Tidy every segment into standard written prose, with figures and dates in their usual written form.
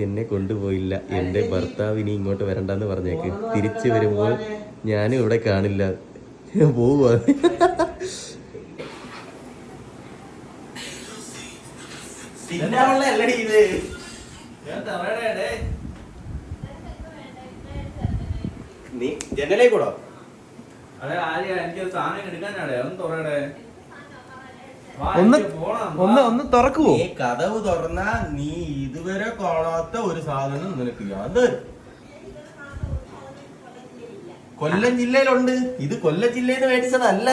എന്നെ കൊണ്ടുപോയില്ല, എന്റെ ഭർത്താവ് ഇനി ഇങ്ങോട്ട് വരണ്ടെന്ന് പറഞ്ഞേക്ക്. തിരിച്ചു വരുമ്പോൾ ഞാനും ഇവിടെ കാണില്ല, പോവുക. നീ ജനലേ കൂടോ? ഒന്ന് തുറക്കുവോ? നീ കതവ് തുറന്നാ നീ ഇതുവരെ കാണാത്ത ഒരു സാധനം നിനക്ക് അത് കൊല്ലം ജില്ലയിലുണ്ട്. ഇത് കൊല്ലം ജില്ലയിൽ നിന്ന് മേടിച്ചതല്ല.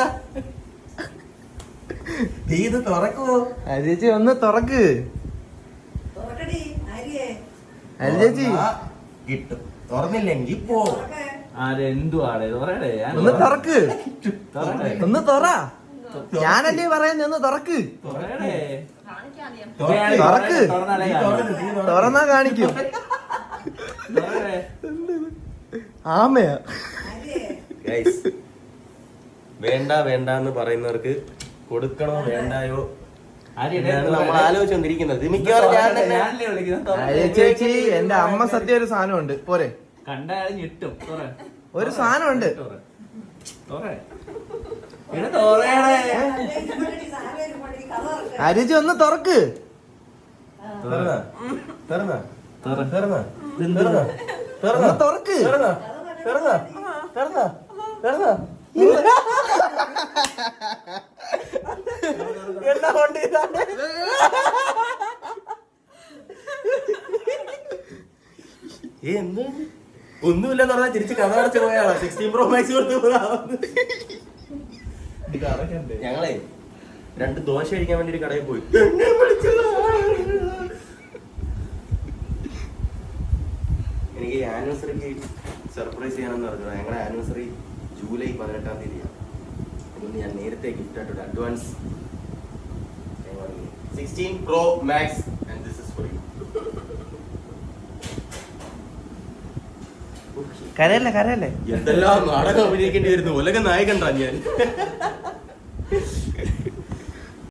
നീ ഇത് തുറക്കുവോ? ചേച്ചി ഒന്ന് തുറക്ക്. ചേച്ചി കിട്ടും. തുറന്നില്ലെങ്കിൽ പോ. ഒന്ന് തുറക്ക്. ഒന്ന് തുറ. ഞാനല്ലേ പറയുന്നത്, ഒന്ന് തുറക്ക്. തുറക്ക്. തുറന്നാ കാണിക്കും. ആമയാ. വേണ്ട വേണ്ട എന്ന് പറയുന്നവർക്ക് കൊടുക്കണോ വേണ്ടായോ നമ്മൾ ആലോചിച്ചോണ്ടിരിക്കുന്നത്. ചേച്ചി എന്റെ അമ്മ സത്യം ഒരു സാധനമുണ്ട്, പോരെ? കണ്ടാലും ഞെട്ടും. ഒരു സാധനമുണ്ട്. അരിജി ഒന്ന് തുറക്ക്. തുറക്ക്. ഒന്നുമില്ലെന്ന് പറഞ്ഞാൽ തിരിച്ച് കഥ അടച്ചു പോയാളാ. 16 Pro Max കൊടുത്ത് ഞങ്ങളെ 2 ദോശ കഴിക്കാൻ വേണ്ടി ഒരു കടയിൽ പോയി. എനിക്ക് ആനിവേഴ്സറിക്ക് സർപ്രൈസ് ചെയ്യാനെന്ന് പറഞ്ഞത്. ഞങ്ങളുടെ ആനിവേഴ്സറി ജൂലൈ 18-ാം തീയതിയാണ്. അതുകൊണ്ട് ഞാൻ നേരത്തെ ഗിഫ്റ്റ് ആയിട്ട് advance 16 Pro Max and this is for you. കരയല്ലേ കരയല്ലേ. എന്തെല്ലാം നാടകം അഭിനയിക്കേണ്ടി വരുന്നു. ഉലക നായകണ്ടാ ഞാൻ.